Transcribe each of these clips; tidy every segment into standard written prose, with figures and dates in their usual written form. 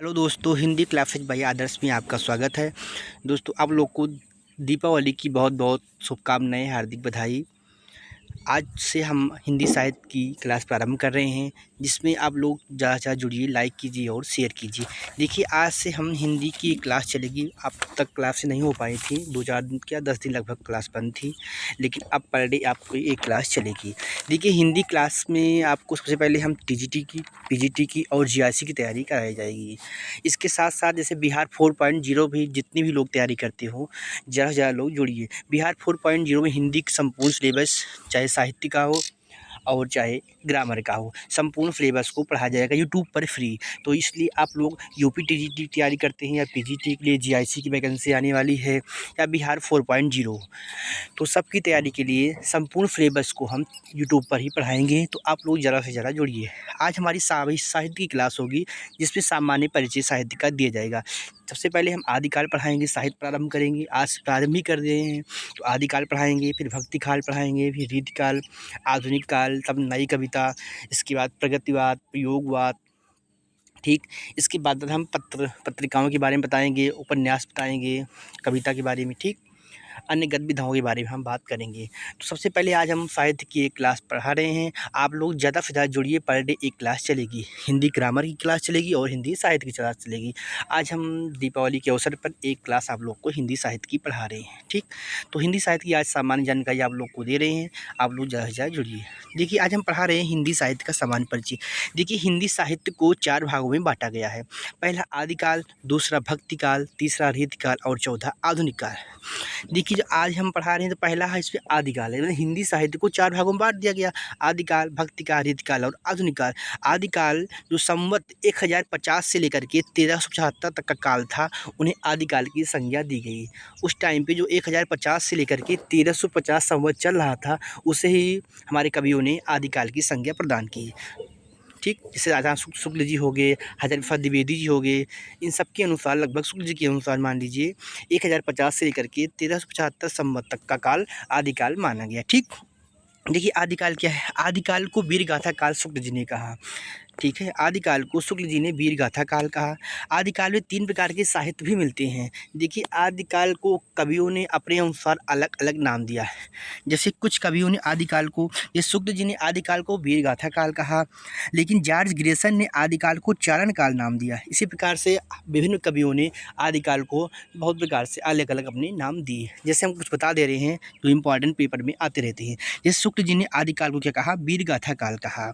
Hello दोस्तों, Hindi classes bye आदर्श में आपका स्वागत है। दोस्तों, आप लोग को दीपावली की बहुत बहुत शुभकामनाएं, हार्दिक बधाई। आज से हम हिंदी साहित्य की क्लास प्रारंभ कर रहे हैं, जिसमें आप लोग ज़्यादा से ज़्यादा जुड़िए, लाइक कीजिए और शेयर कीजिए। देखिए, आज से हम हिंदी की क्लास चलेगी। अब तक क्लास नहीं हो पाई थी, 2-4 दिन क्या 10 दिन लगभग क्लास बंद थी, लेकिन अब पर डे आपको एक क्लास चलेगी। देखिए, हिंदी क्लास में आपको सबसे पहले हम टीजीटी की, पीजीटी की और जीआईसी की तैयारी कराई जाएगी। इसके साथ साथ जैसे बिहार 4.0 भी जितने भी लोग तैयारी करते हो, ज़्यादा से ज़्यादा लोग जुड़िए। बिहार 4.0 में हिंदी का संपूर्ण सिलेबस, चाहे साहित्य का हो और चाहे ग्रामर का हो, संपूर्ण सिलेबस को पढ़ाया जाएगा यूट्यूब पर फ्री। तो इसलिए आप लोग यूपी टीजीटी की तैयारी करते हैं या पीजीटी के लिए जीआईसी की वैकेंसी आने वाली है या बिहार 4.0, तो सबकी तैयारी के लिए संपूर्ण सिलेबस को हम यूट्यूब पर ही पढ़ाएंगे। तो आप लोग ज़्यादा से ज़्यादा जुड़िए। आज हमारी साहित्य की क्लास होगी, जिसमें सामान्य परिचय साहित्य का दिया जाएगा। सबसे पहले हम आदिकाल पढ़ाएंगे, साहित्य प्रारंभ करेंगे। आज से प्रारंभ ही कर रहे हैं, तो आदिकाल पढ़ाएंगे, फिर भक्तिकाल पढ़ाएंगे, फिर रीतिकाल, आधुनिक काल, तब नई कविता, इसके बाद प्रगतिवाद, प्रयोगवाद। ठीक, इसके बाद हम पत्रिकाओं के बारे में बताएंगे, उपन्यास बताएंगे, कविता के बारे में। ठीक, अन्य गतिविधियों के बारे में हम बात करेंगे। तो सबसे पहले आज हम साहित्य की एक क्लास पढ़ा रहे हैं। आप लोग ज़्यादा से ज़्यादा जुड़िए। पर डे एक क्लास चलेगी, हिंदी ग्रामर की क्लास चलेगी और हिंदी साहित्य की क्लास चलेगी। आज हम दीपावली के अवसर पर एक क्लास आप लोग को हिंदी साहित्य की पढ़ा रहे हैं। ठीक, तो हिंदी साहित्य की आज सामान्य जानकारी आप लोग को दे रहे हैं। आप लोग ज़्यादा से ज़्यादा जुड़िए। देखिए, आज हम पढ़ा रहे हैं हिंदी साहित्य का सामान्य परिचय। देखिए, हिंदी साहित्य को 4 भागों में बांटा गया है। पहला आदिकाल, दूसरा भक्तिकाल, तीसरा रीतिकाल और चौथा आधुनिक काल। देखिए, जो आज हम पढ़ा रहे हैं, तो पहला है इसमें आदिकाल है। मतलब हिंदी साहित्य को 4 भागों में बांट दिया गया, आदिकाल, भक्तिकाल, रीतिकाल और आधुनिक काल। आदिकाल जो संवत 1050 से लेकर के 1375 तक का काल था, उन्हें आदिकाल की संज्ञा दी गई। उस टाइम पे जो 1050 से लेकर के 1350 संवत चल रहा था, उसे ही हमारे कवियों ने आदिकाल की संज्ञा प्रदान की। ठीक, जैसे राजा शुक्ल जी हो गए, हज़रत प्रसाद द्विवेदी जी हो गए, इन सब के अनुसार, लगभग शुक्ल जी के अनुसार मान लीजिए 1050 से लेकर के 1375 संवत तक का काल आदिकाल माना गया। ठीक, देखिए, आदिकाल क्या है? आदिकाल को वीर गाथा काल शुक्ल जी ने कहा। ठीक है, आदिकाल को शुक्ल जी ने वीर गाथा काल कहा। आदिकाल में 3 प्रकार के साहित्य भी मिलते हैं। देखिए, आदिकाल को कवियों ने अपने अनुसार अलग अलग नाम दिया है। जैसे कुछ कवियों ने आदिकाल को, ये शुक्ल जी ने आदिकाल को वीर गाथा काल कहा, लेकिन जॉर्ज ग्रेसन ने आदिकाल को चारण काल नाम दिया। इसी प्रकार से विभिन्न कवियों ने आदिकाल को बहुत प्रकार से अलग अलग अपने नाम दिए। जैसे हम कुछ बता दे रहे हैं जो इम्पॉर्टेंट पेपर में आते रहते हैं। जैसे शुक्ल जी ने आदिकाल को क्या कहा? वीर गाथा काल कहा।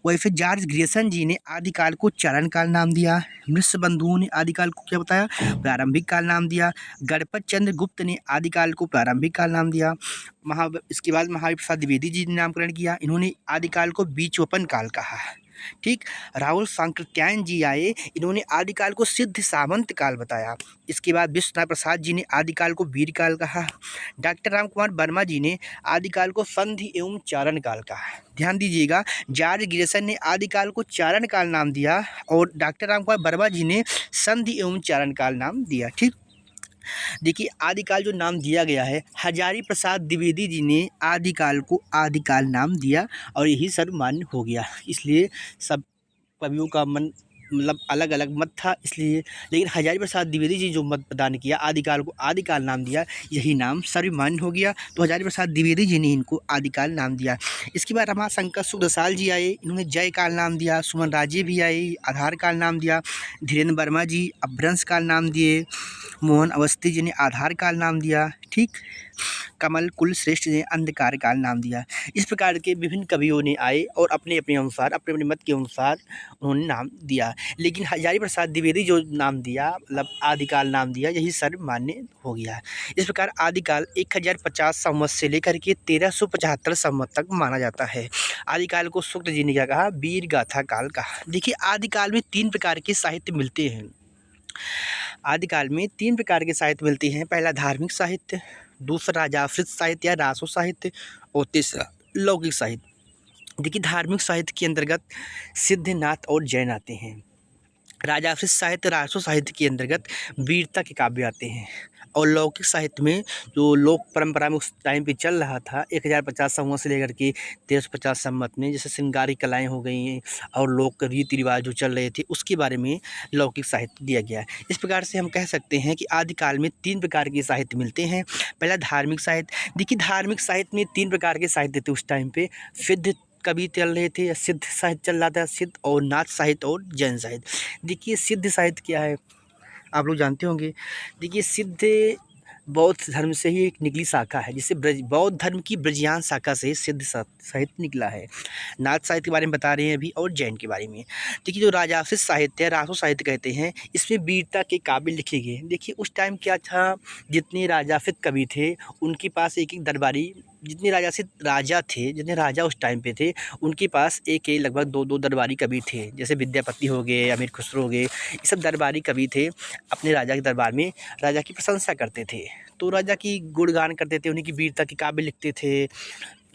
वैसे जॉर्ज ग्रेसन जी ने आदिकाल को चारण काल नाम दिया। मिश्र बंधुओं ने आदिकाल को क्या बताया? प्रारंभिक काल नाम दिया। गणपत चंद्र गुप्त ने आदिकाल को प्रारंभिक काल नाम दिया। इसके बाद महावीर प्रसाद द्विवेदी जी ने नामकरण किया, इन्होंने आदिकाल को बीचोपन काल कहा। ठीक, राहुल सांकृत्यायन जी आए, इन्होंने आदिकाल को सिद्ध सामंत काल बताया। इसके बाद विश्वनाथ प्रसाद जी ने आदिकाल को वीर काल कहा। डॉक्टर राम कुमार वर्मा जी ने आदिकाल को संधि एवं चारण काल कहा। ध्यान दीजिएगा, जॉर्ज ग्रेसन ने आदिकाल को चारण काल नाम दिया और डॉक्टर राम कुमार वर्मा जी ने संधि एवं चारण काल नाम दिया। ठीक, देखिए, आदिकाल जो नाम दिया गया है, हजारी प्रसाद द्विवेदी जी ने आदिकाल को आदिकाल नाम दिया और यही सर्वमान्य हो गया। इसलिए सब कवियों का मन मतलब अलग अलग मत था, इसलिए, लेकिन हजारी प्रसाद द्विवेदी जी जो मत प्रदान किया, आदिकाल को आदिकाल नाम दिया, यही नाम सर्वमान्य हो गया। तो हजारी प्रसाद द्विवेदी जी ने इनको आदिकाल नाम दिया। इसके बाद रमाशंकर शुक्लसाल जी आए, इन्होंने जय काल नाम दिया। सुमन राजे भी आए, आधार काल नाम दिया। धीरेन्द्र वर्मा जी अपभ्रंश काल नाम दिए। मोहन अवस्थी जी ने आधार काल नाम दिया। ठीक, कमल कुल श्रेष्ठ ने अंधकार काल नाम दिया। इस प्रकार के विभिन्न कवियों ने आए और अपने अपने अनुसार, अपने अपने मत के अनुसार उन्होंने नाम दिया। लेकिन हजारी प्रसाद द्विवेदी जो नाम दिया, मतलब आदिकाल नाम दिया, यही सर्वमान्य हो गया। इस प्रकार आदिकाल 1050 संवत से लेकर के 1375 संवत तक माना जाता है। आदिकाल को शुक्ल जी ने क्या कहा? वीर गाथा काल कहा। देखिए, आदिकाल में 3 प्रकार के साहित्य मिलते हैं। आदिकाल में 3 प्रकार के साहित्य मिलते हैं। पहला धार्मिक साहित्य, दूसरा राजाश्रित साहित्य या रासो साहित्य और तीसरा लौकिक साहित्य। देखिए, धार्मिक साहित्य के अंतर्गत सिद्धनाथ और जैन आते हैं। राजर्षि साहित्य राजस्व साहित्य के अंतर्गत वीरता के काव्य आते हैं। और लौकिक साहित्य में जो लोक परंपरा में उस टाइम पे चल रहा था 1050 संवत से लेकर के 1350 संवत में, जैसे श्रृंगारी कलाएँ हो गई और लोक रीति रिवाज जो चल रहे थे उसके बारे में लौकिक साहित्य दिया गया है। इस प्रकार से हम कह सकते हैं कि आदिकाल में 3 प्रकार के साहित्य मिलते हैं। पहला धार्मिक साहित्य। देखिए धार्मिक साहित्य में 3 प्रकार के साहित्य थे उस टाइम पे। सिद्ध कवि चल रहे थे या सिद्ध साहित्य चल रहा था, सिद्ध और नाथ साहित्य और जैन साहित्य। देखिए सिद्ध साहित्य क्या है आप लोग जानते होंगे। देखिए सिद्ध बौद्ध धर्म से ही एक निकली शाखा है, जिससे बौद्ध धर्म की ब्रजियान शाखा से सिद्ध साहित्य निकला है। नाथ साहित्य के बारे में बता रहे हैं अभी और जैन के बारे में। देखिए जो राजर्षि साहित्य है, राजस्व साहित्य कहते हैं, इसमें वीरता के काव्य लिखे गए। देखिए उस टाइम क्या था, जितने राजर्षि कवि थे उनके पास एक एक दरबारी, जितने राजा थे, जितने राजा उस टाइम पे थे उनके पास एक एक लगभग 2-2 दरबारी कवि थे। जैसे विद्यापति हो गए, अमीर खुसरो हो गए, ये सब दरबारी कवि थे। अपने राजा के दरबार में राजा की प्रशंसा करते थे, तो राजा की गुणगान करते थे, उन्हीं की वीरता के काव्य लिखते थे।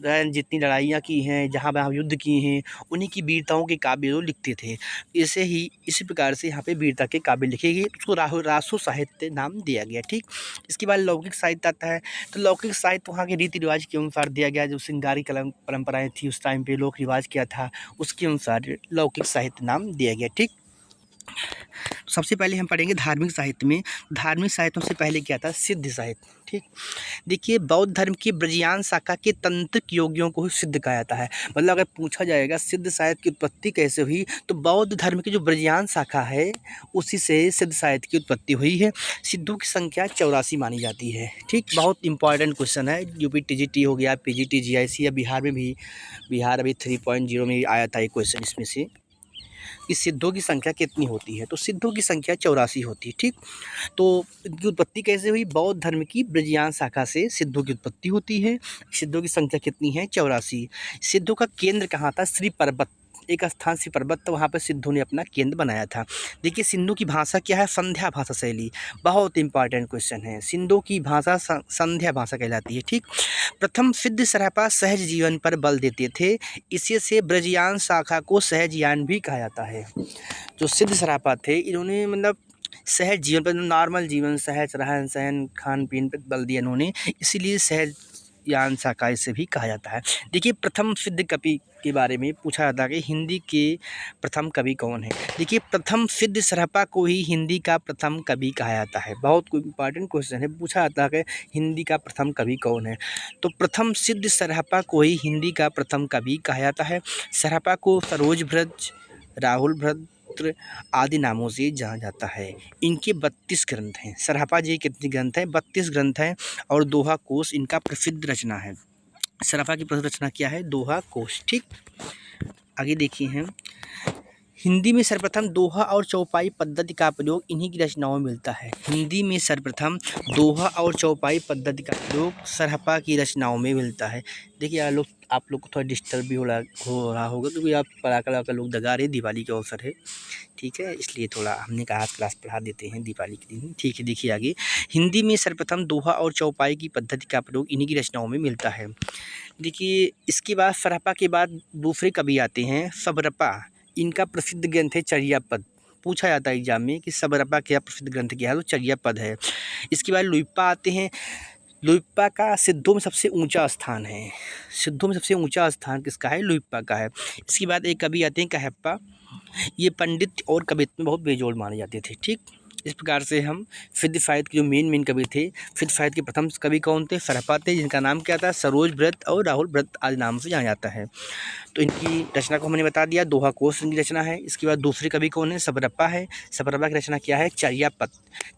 जितनी लड़ाइयाँ की हैं, जहाँ वहाँ युद्ध किए हैं, उन्हीं की वीरताओं के काव्य वो लिखते थे। ऐसे ही इसी प्रकार से यहाँ पे वीरता के काव्य लिखे गए, उसको रासो साहित्य नाम दिया गया। ठीक, इसके बाद लौकिक साहित्य आता है। तो लौकिक साहित्य वहाँ के रीति रिवाज के अनुसार दिया गया। जो श्रृंगारी कलम परंपराएँ थी उस टाइम पे, लोक रिवाज क्या था उसके अनुसार लौकिक साहित्य नाम दिया गया। ठीक, सबसे पहले हम पढ़ेंगे धार्मिक साहित्य में। धार्मिक साहित्यों से पहले क्या था, सिद्ध साहित्य। ठीक, देखिए बौद्ध धर्म की ब्रजियान शाखा के तंत्रिक योगियों को ही सिद्ध कहा जाता है। मतलब अगर पूछा जाएगा सिद्ध साहित्य की उत्पत्ति कैसे हुई, तो बौद्ध धर्म की जो ब्रजियान शाखा है उसी से सिद्ध साहित्य की उत्पत्ति हुई है। सिद्धों की संख्या 84 मानी जाती है। ठीक, बहुत इंपॉर्टेंट क्वेश्चन है। यूपी टीजीटी हो गया, पीजीटी, जीआईसी या बिहार में भी, बिहार अभी 3.0 में आया था एक क्वेश्चन इसमें से कि सिद्धों की संख्या कितनी होती है, तो सिद्धों की संख्या 84 होती है। ठीक, तो इनकी उत्पत्ति कैसे हुई, बौद्ध धर्म की ब्रजियान शाखा से सिद्धों की उत्पत्ति होती है। सिद्धों की संख्या कितनी है, 84। सिद्धों का केंद्र कहाँ था, श्री पर्वत, एक स्थान श्री पर्वत, तो वहाँ पर सिद्धों ने अपना केंद्र बनाया था। देखिए सिंधु की भाषा क्या है, संध्या भाषा शैली। बहुत इंपॉर्टेंट क्वेश्चन है। सिंधु की भाषा संध्या भाषा कहलाती है। ठीक, प्रथम सिद्ध सरापा सहज जीवन पर बल देते थे, इसी से ब्रजियान शाखा को सहजयान भी कहा जाता है। जो सिद्ध सरापा थे इन्होंने मतलब सहज जीवन पर, नॉर्मल जीवन, सहज रहन सहन खान पीन पर बल दिया इन्होंने, इसीलिए सहजयान शाखा इसे भी कहा जाता है। देखिए प्रथम सिद्ध कवि के बारे में पूछा जाता है कि हिंदी के प्रथम कवि कौन है। देखिए प्रथम सिद्ध सरापा को ही हिंदी का प्रथम कवि कहा जाता है। बहुत कोई इंपॉर्टेंट क्वेश्चन है, पूछा जाता है कि हिंदी का प्रथम कवि कौन है, तो प्रथम सिद्ध सरापा को ही हिंदी का प्रथम कवि कहा जाता है। सरापा को सरोज भ्रज, राहुल भद्र आदि नामों से जाना जाता है। इनके 32 ग्रंथ हैं। सरापा जी कितने ग्रंथ हैं, 32 ग्रंथ हैं, और दोहा कोश इनका प्रसिद्ध रचना है। सराफा की प्रसिद्ध रचना क्या है, दोहा कोश। ठीक, आगे देखिए हैं, हिंदी में सर्वप्रथम दोहा और चौपाई पद्धति का प्रयोग इन्हीं की रचनाओं में मिलता है। हिंदी में सर्वप्रथम दोहा और चौपाई पद्धति का प्रयोग सरहपा की रचनाओं में मिलता है। देखिए आप लोग को थोड़ा डिस्टर्ब भी हो रहा होगा, क्योंकि आप पराकला का लोग दगा रहे, दिवाली का अवसर है। ठीक है, इसलिए थोड़ा हमने कहा क्लास पढ़ा देते हैं दिवाली के दिन। ठीक है, देखिए आगे, हिंदी में सर्वप्रथम दोहा और चौपाई की पद्धति का प्रयोग इन्हीं की रचनाओं में मिलता है। देखिए इसके बाद सरहपा के बाद दूसरे कवि आते हैं सबरपा। इनका प्रसिद्ध ग्रंथ है चर्यापद। पूछा जाता है एग्जाम में कि सबरपा क्या प्रसिद्ध ग्रंथ क्या है, तो चर्यापद है। इसके बाद लुइप्पा आते हैं। लुइप्पा का सिद्धों में सबसे ऊंचा स्थान है। सिद्धों में सबसे ऊंचा स्थान किसका है, लुइप्पा का है। इसके बाद एक कवि आते हैं कहप्पा। ये पंडित और कवित्व में बहुत बेजोड़ माने जाते थे। ठीक, इस प्रकार से हम सिद्ध साहित्य के जो मेन कवि थे, सिद्ध साहित्य के प्रथम कवि कौन थे, सरहपा थे, जिनका नाम क्या था, सरोज भृत और राहुल भृत आदि नाम से जाना जाता है। तो इनकी रचना को हमने बता दिया, दोहा कोश इनकी रचना है। इसके बाद दूसरे कवि कौन है, सबरप्पा है। सबरप्पा की रचना क्या है, चर्यापद।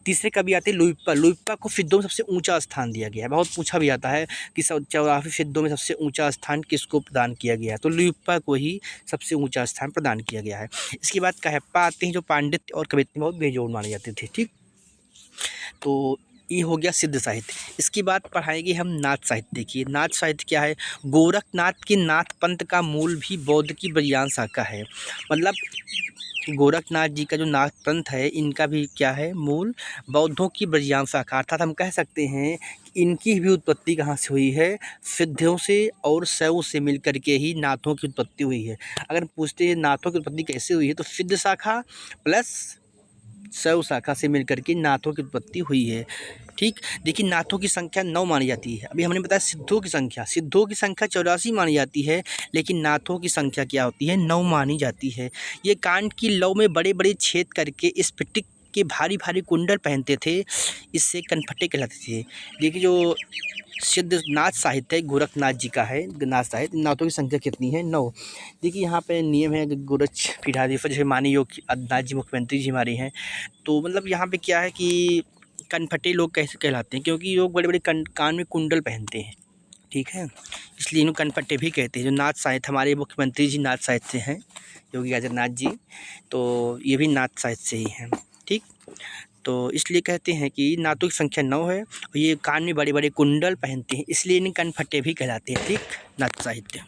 तीसरे कवि आते हैं लुइप्पा। लुइप्पा को सिद्धों में सबसे ऊंचा स्थान दिया गया है। बहुत पूछा भी आता है कि 84 सिद्धों में सबसे ऊंचा स्थान किसको प्रदान किया गया है, तो लुइप्पा को ही सबसे ऊंचा स्थान प्रदान किया गया है। इसके बाद कहप्पा आते हैं, जो पांडित्य और कवित्व में बहुत बेजोड़ माने जाते थे। ठीक, तो ये हो गया सिद्ध साहित्य। इसके बाद पढ़ाएंगे हम नाथ साहित्य। देखिए नाथ साहित्य क्या है, गोरखनाथ के नाथ पंथ का मूल भी बौद्ध की बलियान शाखा है। मतलब गोरखनाथ जी का जो नाथ पंथ है, इनका भी क्या है, मूल बौद्धों की बलियान शाखा। अर्थात हम कह सकते हैं कि इनकी भी उत्पत्ति कहाँ से हुई है, सिद्धों से और शैव से मिल करके ही नाथों की उत्पत्ति हुई है। अगर पूछते हैं नाथों की उत्पत्ति कैसे हुई है, तो सिद्ध शाखा प्लस शैव शाखा से मिलकर के नाथों की उत्पत्ति हुई है। ठीक, देखिए नाथों की संख्या 9 मानी जाती है। अभी हमने बताया सिद्धों की संख्या 84 मानी जाती है, लेकिन नाथों की संख्या क्या होती है, 9 मानी जाती है। ये कांट की लौ में बड़े बड़े छेद करके स्फटिक के भारी भारी कुंडल पहनते थे, इससे कनफटे कहलाते थे। देखिए जो सिद्ध नाथ साहित्य गोरखनाथ जी का है, नाथ साहित्य, नाथों की संख्या कितनी है, 9। देखिए यहाँ पे नियम है, गोरक्ष पीठाधीश्वर जैसे माननीय योगी आदित्यनाथ जी मुख्यमंत्री जी हमारे हैं, तो मतलब यहाँ पे क्या है कि कनफटे लोग कैसे कहलाते हैं, क्योंकि लोग बड़े बड़े कान में कुंडल पहनते हैं। ठीक है, इसलिए इन्हें कनफटे भी कहते हैं। जो नाथ साहित्य हमारे मुख्यमंत्री जी नाथ साहित्य से हैं, योगी आदित्यनाथ जी, तो ये भी नाथ साहित्य से ही हैं। ठीक, तो इसलिए कहते हैं कि नाथों की संख्या 9 है और ये कान में बड़े बड़े कुंडल पहनते हैं, इसलिए इन्हें कनफटे भी कहलाते हैं। ठीक, नाथ साहित्य।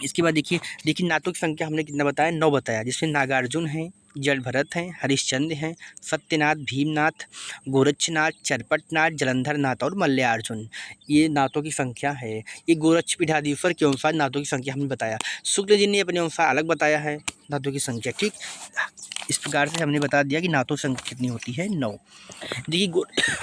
इसके बाद देखिए नाथों की संख्या हमने कितना बताया, 9 बताया, जिसमें नागार्जुन हैं, जल भरत हैं, हरिश्चंद्र हैं, सत्यनाथ, भीमनाथ, गोरक्षनाथ, चरपटनाथ, जलंधरनाथ और मल्ल्यार्जुन, ये नाथों की संख्या है। ये गोरक्ष पीठाधीश्वर के अनुसार नाथों की संख्या हमने बताया। शुक्ल जी ने अपने अनुसार अलग बताया है नाथों की संख्या। ठीक, इस प्रकार से हमने बता दिया कि नाथों की संख्या कितनी होती है, 9। देखिए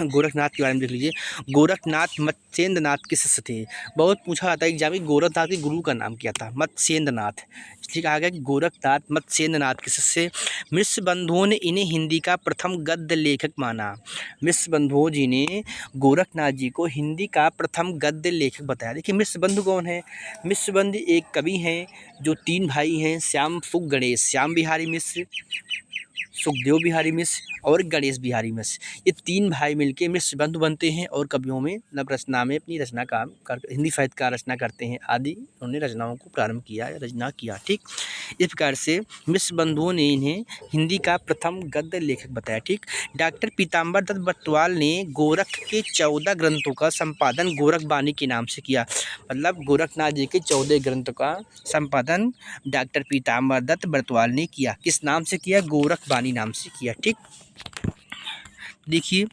गोरखनाथ के बारे में देख लीजिए। गोरखनाथ मत्स्येंद्रनाथ के शिष्य थे। बहुत पूछा जाता है एग्जाम में, गोरखनाथ के गुरु का नाम क्या था, मत्स्येंद्रनाथ। इसलिए कहा गया कि गोरखनाथ मत्स्येंद्रनाथ के शिष्य। मिश्र बंधुओं ने इन्हें हिंदी का प्रथम गद्य लेखक माना। मिश्र बंधुओं जी ने गोरखनाथ जी को हिंदी का प्रथम गद्य लेखक बताया। देखिए मिश्र बंधु कौन है, मिश्र बंधु एक कवि हैं जो 3 भाई हैं, श्याम फुग गणेश, श्याम बिहारी मिश्र, सुखदेव बिहारी मिश्र और गणेश बिहारी मिश्र, ये 3 भाई मिलके मिश्र बंधु बनते हैं और कवियों में नव रचना में अपनी रचना काम कर हिंदी साहित्य का रचना करते हैं। आदि उन्होंने रचनाओं को प्रारंभ किया या रचना किया। ठीक, इस प्रकार से मिश्र बंधुओं ने इन्हें हिंदी का प्रथम गद्य लेखक बताया। ठीक, डॉक्टर पीताम्बर दत्त बटवाल ने गोरख के 14 ग्रंथों का संपादन गोरखबानी के नाम से किया। मतलब गोरखनाथ जी के 14 ग्रंथों का संपादन डॉक्टर पीताम्बर दत्त बटवाल ने किया। किस नाम से किया, गोरखबानी नाम से किया। ठीक, देखिए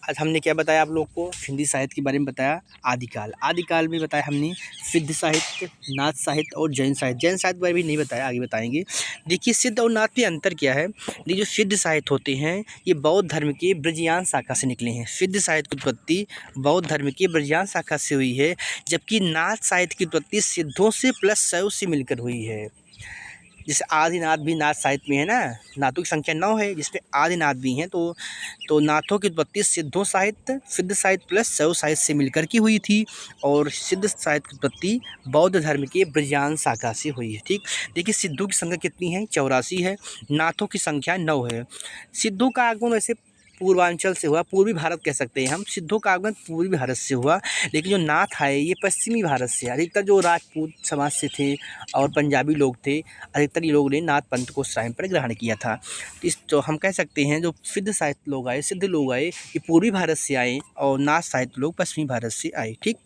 आज हमने क्या बताया आप लोग को, हिंदी साहित्य के बारे में बताया। आदिकाल में बताया हमने सिद्ध साहित्य, नाथ साहित्य और जैन साहित्य। जैन साहित्य के बारे में नहीं बताया, आगे बताएंगे। देखिए सिद्ध और नाथ में अंतर क्या है। देखिए जो सिद्ध साहित्य होते हैं ये बौद्ध धर्म के ब्रजयान शाखा से निकले हैं। सिद्ध साहित्य की उत्पत्ति बौद्ध धर्म के ब्रजयान शाखा से हुई है, जबकि नाथ साहित्य की उत्पत्ति सिद्धों से प्लस शैव से मिलकर हुई है। जैसे आदिनाथ भी नाथ साहित्य में है ना, नाथों की संख्या 9 है जिसमें आदिनाथ भी हैं, तो नाथों की उत्पत्ति सिद्ध साहित्य प्लस शैव साहित्य से मिलकर की हुई थी, और सिद्ध साहित्य की उत्पत्ति बौद्ध धर्म के ब्रजयान शाखा से हुई है। ठीक, देखिए सिद्धों की संख्या कितनी है, 84 है, नाथों की संख्या 9 है। सिद्धों का आगमन वैसे पूर्वांचल से हुआ, पूर्वी भारत कह सकते हैं हम। सिद्धों का आगमन पूर्वी भारत से हुआ, लेकिन जो नाथ है ये पश्चिमी भारत से। अधिकतर जो राजपूत समाज से थे और पंजाबी लोग थे, अधिकतर ये लोग ने नाथ पंथ को उस टाइम पर ग्रहण किया था। तो हम कह सकते हैं जो सिद्ध साहित्य लोग आए, सिद्ध लोग आए, ये पूर्वी भारत से आए और नाथ साहित्य लोग पश्चिमी भारत से आए। ठीक,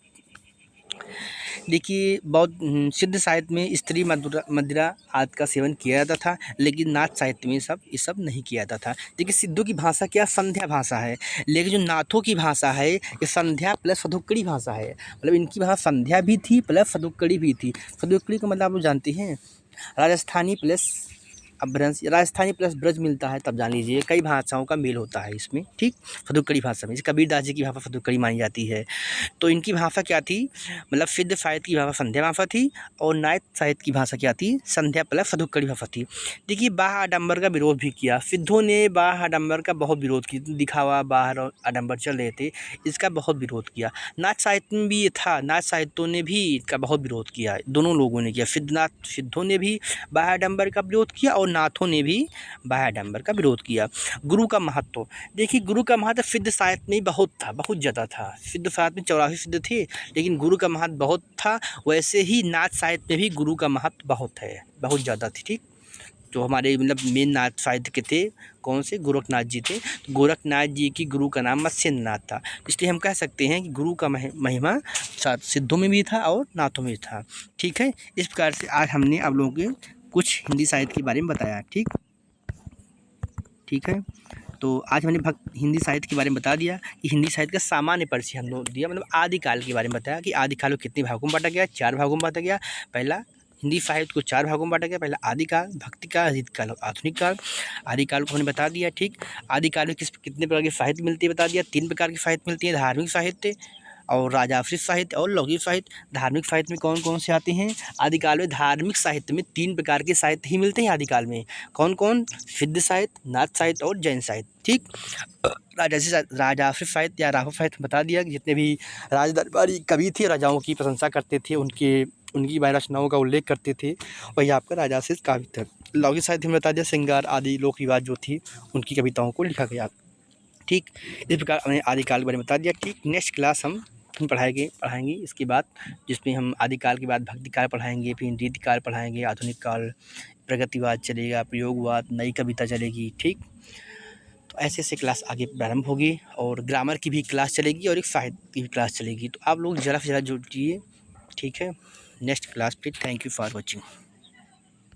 देखिए बहुत सिद्ध साहित्य में स्त्री मदिरा आदि का सेवन किया जाता था, लेकिन नाथ साहित्य में ये सब नहीं किया जाता था। देखिए सिद्धों की भाषा क्या, संध्या भाषा है, लेकिन जो नाथों की भाषा है ये संध्या प्लस सदुक्कड़ी भाषा है। मतलब इनकी भाषा संध्या भी थी प्लस सदुक्कड़ी भी थी। सदुक्कड़ी का मतलब आप लोग जानते हैं, राजस्थानी प्लस अपभ्रंश, राजस्थानी प्लस ब्रज मिलता है, तब जान लीजिए कई भाषाओं का मेल होता है इसमें। ठीक, सदुक्कड़ी भाषा में, जैसे कबीरदास जी की भाषा सदुक्कड़ी मानी जाती है। तो इनकी भाषा क्या थी, मतलब सिद्ध साहित्य की भाषा संध्या भाषा थी और नाथ साहित्य की भाषा क्या थी, संध्या प्लस सदुक्कड़ी भाषा थी। देखिए बाह आडंबर का विरोध भी किया। सिद्धों ने बाह आडंबर का बहुत विरोध किया, दिखावा बाहर आडंबर चल रहे थे, इसका बहुत विरोध किया। नाथ साहित्य में भी ये था, नाथ साहित्यों ने भी इसका बहुत विरोध किया, दोनों लोगों ने किया। सिद्धों ने भी बाह आडंबर का विरोध किया और नाथों ने भी बाह आडंबर का विरोध किया। गुरु का महत्व, देखिए गुरु का महत्व सिद्ध साहित्य में बहुत था, बहुत ज़्यादा था। सिद्ध साहित्य में 84 सिद्ध थे, लेकिन गुरु का महत्व बहुत था। वैसे ही नाथ साहित्य में भी गुरु का महत्व बहुत है, बहुत ज़्यादा थी। ठीक, जो हमारे मतलब मेन नाथ साहित्य के थे, कौन से, गोरखनाथ जी थे। तो गोरखनाथ जी की गुरु का नाम मत्स्येंद्र नाथ था, इसलिए हम कह सकते हैं कि गुरु का महिमा सिद्धों में भी था और नाथों में था। ठीक है, इस प्रकार से आज हमने आप लोगों के कुछ हिंदी साहित्य के बारे में बताया। ठीक है, तो आज हमने हिंदी साहित्य के बारे में बता दिया कि हिंदी साहित्य का सामान्य परिचय हम लोग दिया, मतलब आदिकाल के बारे में बताया कि आदिकाल को कितने भागों में बांटा गया, 4 भागों में बांटा गया। पहला, हिंदी साहित्य को 4 भागों में बांटा गया। पहला आदिकाल, भक्तिकाल, रीतिकाल और आधुनिक काल। आदिकाल को हमने बता दिया। ठीक, आदिकाल में कितने प्रकार की साहित्य मिलती है बता दिया। 3 प्रकार की साहित्य मिलती है, धार्मिक साहित्य और राजाश्रित साहित्य और लौकिक साहित्य। धार्मिक साहित्य में कौन कौन से आते हैं? आदिकाल में धार्मिक साहित्य में 3 प्रकार के साहित्य ही मिलते हैं आदिकाल में। कौन कौन? सिद्ध साहित्य, नाथ साहित्य और जैन साहित्य। ठीक, राजाश्रित साहित्य या राघव साहित्य बता दिया कि जितने भी राज दरबारी कवि थे, राजाओं की प्रशंसा करते थे, उनकी रचनाओं का उल्लेख करते थे, वही आपका राजाश्रित काव्य था। लौकिक साहित्य में बता दिया श्रृंगार आदि लोक रिवाज जो थी उनकी कविताओं को लिखा गया। ठीक, इस प्रकार हमने आदिकाल के बारे में बता दिया। ठीक, नेक्स्ट क्लास हम पढ़ाएंगे इसके बाद, जिसमें हम आदिकाल के बाद भक्तिकाल पढ़ाएंगे, फिर रीतिकाल पढ़ाएंगे, आधुनिक काल, प्रगतिवाद चलेगा, प्रयोगवाद, नई कविता चलेगी। ठीक, तो ऐसे ऐसे क्लास आगे प्रारंभ होगी और ग्रामर की भी क्लास चलेगी और एक साहित्य की भी क्लास चलेगी। तो आप लोग ज़्यादा से ज़्यादा जुड़िए। ठीक है, नेक्स्ट क्लास पे। Thank you for watching.